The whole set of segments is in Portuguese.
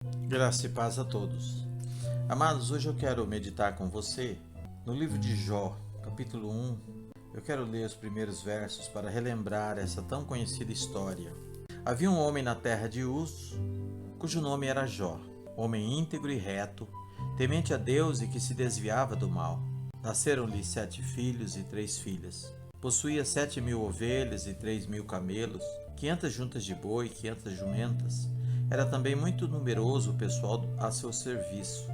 Graça e paz a todos. Amados, hoje eu quero meditar com você no livro de Jó, capítulo 1. Eu quero ler os primeiros versos para relembrar essa tão conhecida história. Havia um homem na terra de Uz, cujo nome era Jó, homem íntegro e reto, temente a Deus e que se desviava do mal. Nasceram-lhe 7 filhos e 3 filhas. Possuía 7.000 ovelhas e 3.000 camelos, 500 juntas de boi e 500 jumentas. Era também muito numeroso o pessoal a seu serviço,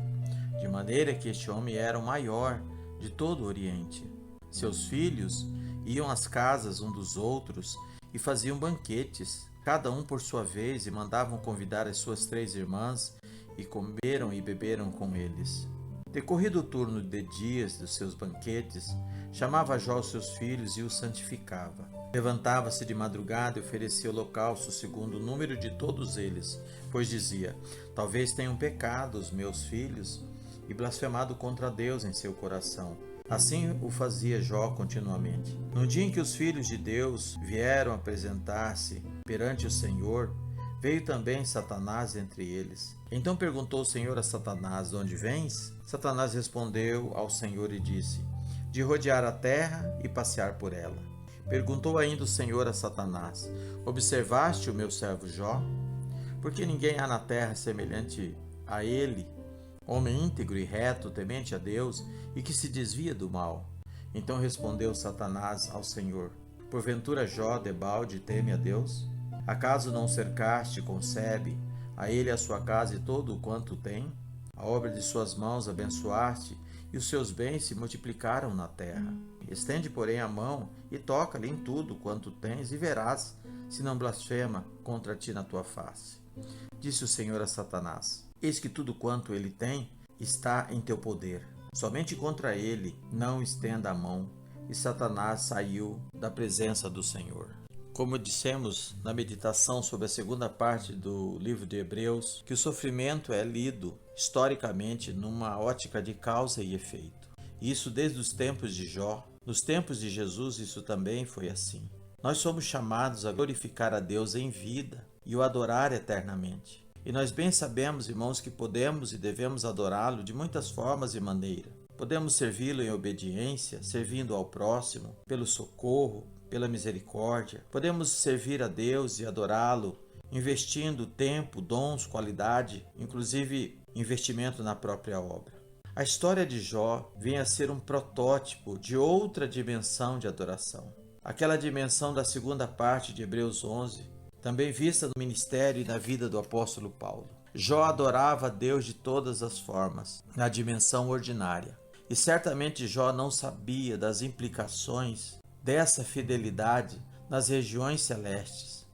de maneira que este homem era o maior de todo o Oriente. Seus filhos iam às casas um dos outros e faziam banquetes, cada um por sua vez, e mandavam convidar as suas 3 irmãs, e comeram e beberam com eles. Decorrido o turno de dias dos seus banquetes, chamava Jó os seus filhos e os santificava. Levantava-se de madrugada e oferecia holocausto segundo o número de todos eles, pois dizia: talvez tenham pecado os meus filhos e blasfemado contra Deus em seu coração. Assim o fazia Jó continuamente. No dia em que os filhos de Deus vieram apresentar-se perante o Senhor, veio também Satanás entre eles. Então perguntou o Senhor a Satanás: de onde vens? Satanás respondeu ao Senhor e disse: de rodear a terra e passear por ela. Perguntou ainda o Senhor a Satanás: observaste o meu servo Jó? Porque ninguém há na terra semelhante a ele, homem íntegro e reto, temente a Deus e que se desvia do mal. Então respondeu Satanás ao Senhor: porventura Jó debalde teme a Deus? Acaso não cercaste, concebe, a ele a sua casa e todo o quanto tem? A obra de suas mãos abençoaste, e os seus bens se multiplicaram na terra. Estende, porém, a mão e toca-lhe em tudo quanto tens, e verás se não blasfema contra ti na tua face. Disse o Senhor a Satanás: eis que tudo quanto ele tem está em teu poder. Somente contra ele não estenda a mão. E Satanás saiu da presença do Senhor. Como dissemos na meditação sobre a segunda parte do livro de Hebreus, que o sofrimento é lido historicamente numa ótica de causa e efeito. Isso desde os tempos de Jó. Nos tempos de Jesus isso também foi assim. Nós somos chamados a glorificar a Deus em vida e o adorar eternamente. E nós bem sabemos, irmãos, que podemos e devemos adorá-lo de muitas formas e maneiras. Podemos servi-lo em obediência, servindo ao próximo, pelo socorro, pela misericórdia. Podemos servir a Deus e adorá-lo, investindo tempo, dons, qualidade, inclusive investimento na própria obra. A história de Jó vem a ser um protótipo de outra dimensão de adoração. Aquela dimensão da segunda parte de Hebreus 11, também vista no ministério e na vida do apóstolo Paulo. Jó adorava a Deus de todas as formas, na dimensão ordinária. E certamente Jó não sabia das implicações dessa fidelidade nas regiões celestes.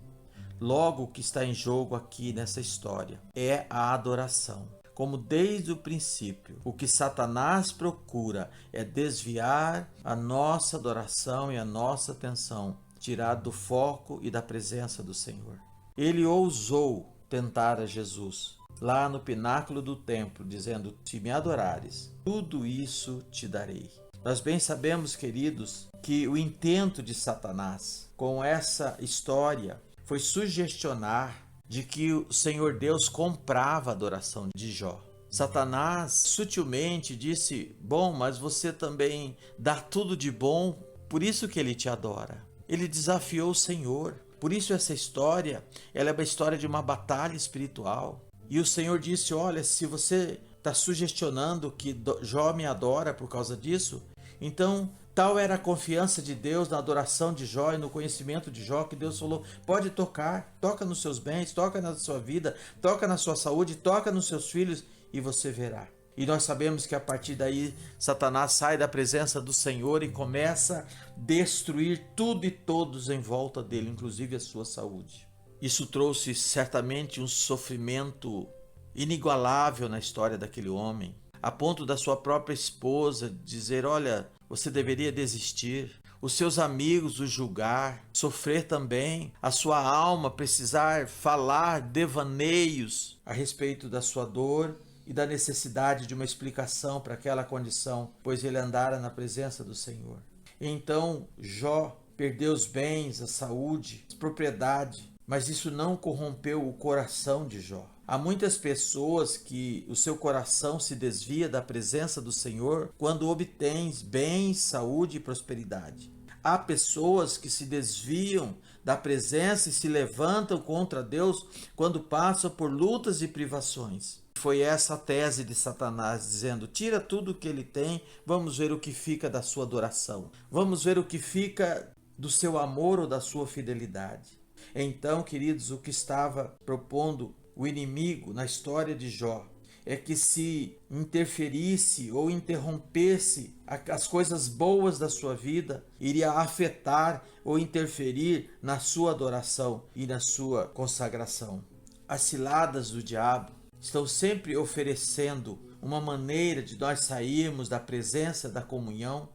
Logo, o que está em jogo aqui nessa história é a adoração. Como desde o princípio, o que Satanás procura é desviar a nossa adoração e a nossa atenção, tirar do foco e da presença do Senhor. Ele ousou tentar a Jesus lá no pináculo do templo, dizendo: se me adorares, tudo isso te darei. Nós bem sabemos, queridos, que o intento de Satanás com essa história foi sugestionar de que o Senhor Deus comprava a adoração de Jó. Satanás sutilmente disse: bom, mas você também dá tudo de bom, por isso que ele te adora. Ele desafiou o Senhor. Por isso essa história, ela é uma história de uma batalha espiritual. E o Senhor disse: olha, se você está sugestionando que Jó me adora por causa disso, então tal era a confiança de Deus na adoração de Jó e no conhecimento de Jó, que Deus falou: pode tocar, toca nos seus bens, toca na sua vida, toca na sua saúde, toca nos seus filhos e você verá. E nós sabemos que a partir daí Satanás sai da presença do Senhor e começa a destruir tudo e todos em volta dele, inclusive a sua saúde. Isso trouxe certamente um sofrimento inigualável na história daquele homem, a ponto da sua própria esposa dizer: olha, você deveria desistir, os seus amigos o julgar, sofrer também, a sua alma precisar falar devaneios a respeito da sua dor e da necessidade de uma explicação para aquela condição, pois ele andara na presença do Senhor. Então Jó perdeu os bens, a saúde, a propriedade, mas isso não corrompeu o coração de Jó. Há muitas pessoas que o seu coração se desvia da presença do Senhor quando obtém bens, saúde e prosperidade. Há pessoas que se desviam da presença e se levantam contra Deus quando passam por lutas e privações. Foi essa a tese de Satanás, dizendo: tira tudo o que ele tem, vamos ver o que fica da sua adoração. Vamos ver o que fica do seu amor ou da sua fidelidade. Então, queridos, o que estava propondo o inimigo na história de Jó é que se interferisse ou interrompesse as coisas boas da sua vida, iria afetar ou interferir na sua adoração e na sua consagração. As ciladas do diabo estão sempre oferecendo uma maneira de nós sairmos da presença da comunhão,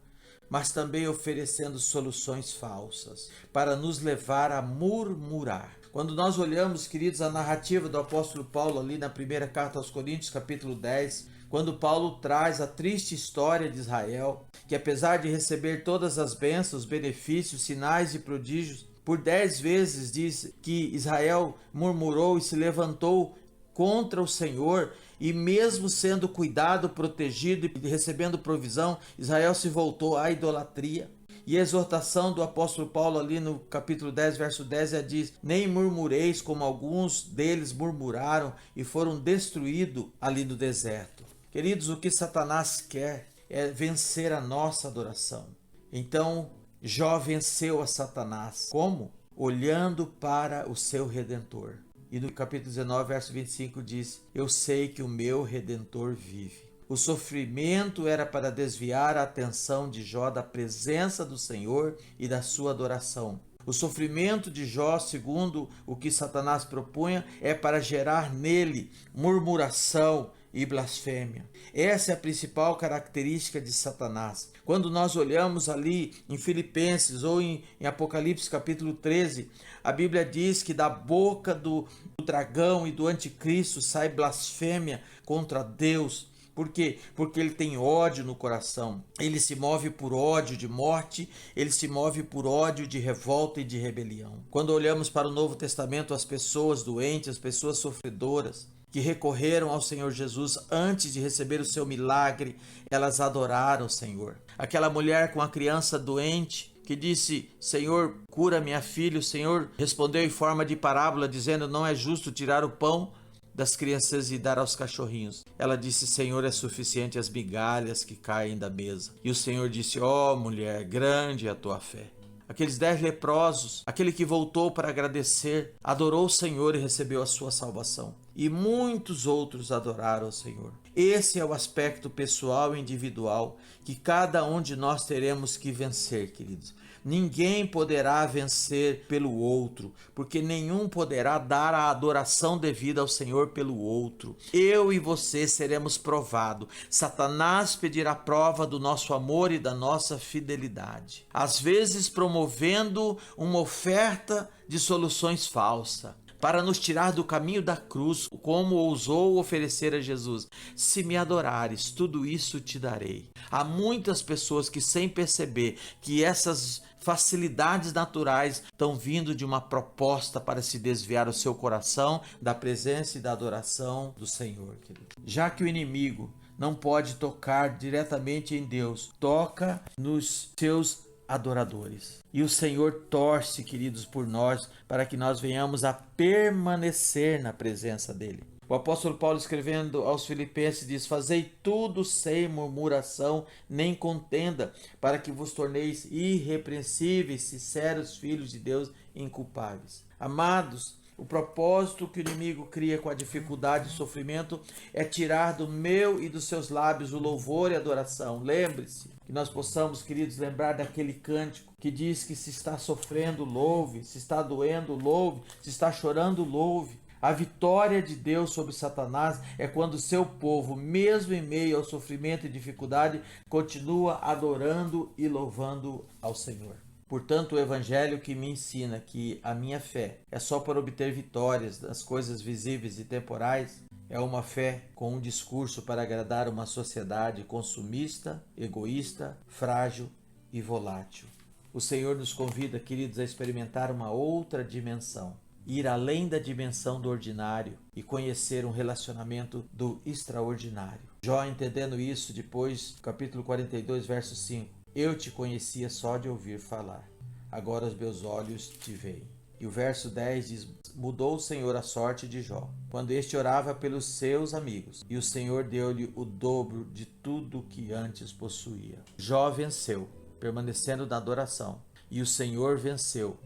mas também oferecendo soluções falsas para nos levar a murmurar. Quando nós olhamos, queridos, a narrativa do apóstolo Paulo ali na primeira carta aos Coríntios, capítulo 10, quando Paulo traz a triste história de Israel, que apesar de receber todas as bênçãos, benefícios, sinais e prodígios, por 10 vezes diz que Israel murmurou e se levantou contra o Senhor, e mesmo sendo cuidado, protegido e recebendo provisão, Israel se voltou à idolatria. E a exortação do apóstolo Paulo ali no capítulo 10, verso 10, diz: nem murmureis como alguns deles murmuraram e foram destruídos ali no deserto. Queridos, o que Satanás quer é vencer a nossa adoração. Então, Jó venceu a Satanás. Como? Olhando para o seu Redentor. E no capítulo 19, verso 25 diz: eu sei que o meu Redentor vive. O sofrimento era para desviar a atenção de Jó da presença do Senhor e da sua adoração. O sofrimento de Jó, segundo o que Satanás propunha, é para gerar nele murmuração e blasfêmia. Essa é a principal característica de Satanás. Quando nós olhamos ali em Filipenses ou em Apocalipse capítulo 13, a Bíblia diz que da boca do dragão e do anticristo sai blasfêmia contra Deus. Por quê? Porque ele tem ódio no coração. Ele se move por ódio de morte, ele se move por ódio de revolta e de rebelião. Quando olhamos para o Novo Testamento, as pessoas doentes, as pessoas sofredoras, que recorreram ao Senhor Jesus antes de receber o seu milagre, elas adoraram o Senhor. Aquela mulher com a criança doente, que disse: Senhor, cura minha filha, o Senhor respondeu em forma de parábola, dizendo: não é justo tirar o pão das crianças e dar aos cachorrinhos. Ela disse: Senhor, é suficiente as migalhas que caem da mesa. E o Senhor disse: ó mulher, grande é a tua fé. Aqueles 10 leprosos, aquele que voltou para agradecer, adorou o Senhor e recebeu a sua salvação. E muitos outros adoraram o Senhor. Esse é o aspecto pessoal e individual que cada um de nós teremos que vencer, queridos. Ninguém poderá vencer pelo outro, porque nenhum poderá dar a adoração devida ao Senhor pelo outro. Eu e você seremos provados. Satanás pedirá prova do nosso amor e da nossa fidelidade. Às vezes promovendo uma oferta de soluções falsas, para nos tirar do caminho da cruz, como ousou oferecer a Jesus: se me adorares, tudo isso te darei. Há muitas pessoas que, sem perceber que essas facilidades naturais estão vindo de uma proposta para se desviar o seu coração da presença e da adoração do Senhor, querido. Já que o inimigo não pode tocar diretamente em Deus, toca nos seus adoradores. E o Senhor torce, queridos, por nós, para que nós venhamos a permanecer na presença dele. O apóstolo Paulo, escrevendo aos Filipenses, diz: fazei tudo sem murmuração nem contenda, para que vos torneis irrepreensíveis, sinceros filhos de Deus, inculpáveis. Amados, o propósito que o inimigo cria com a dificuldade e o sofrimento é tirar do meu e dos seus lábios o louvor e a adoração. Lembre-se, que nós possamos, queridos, lembrar daquele cântico que diz que se está sofrendo, louve, se está doendo, louve, se está chorando, louve. A vitória de Deus sobre Satanás é quando o seu povo, mesmo em meio ao sofrimento e dificuldade, continua adorando e louvando ao Senhor. Portanto, o Evangelho que me ensina que a minha fé é só para obter vitórias das coisas visíveis e temporais, é uma fé com um discurso para agradar uma sociedade consumista, egoísta, frágil e volátil. O Senhor nos convida, queridos, a experimentar uma outra dimensão. ir além da dimensão do ordinário e conhecer um relacionamento do extraordinário. Jó, entendendo isso, depois, capítulo 42, verso 5, eu te conhecia só de ouvir falar, agora os meus olhos te veem. E o verso 10 diz, mudou o Senhor a sorte de Jó, quando este orava pelos seus amigos, e o Senhor deu-lhe o dobro de tudo que antes possuía. Jó venceu, permanecendo na adoração, e o Senhor venceu,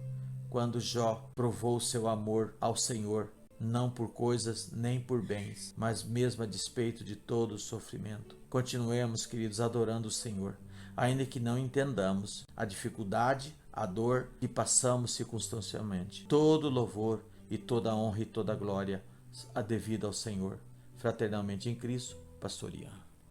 quando Jó provou seu amor ao Senhor, não por coisas nem por bens, mas mesmo a despeito de todo o sofrimento. Continuemos, queridos, adorando o Senhor, ainda que não entendamos a dificuldade, a dor que passamos circunstancialmente. Todo louvor e toda honra e toda glória a devida ao Senhor. Fraternalmente em Cristo, Pastor Ian.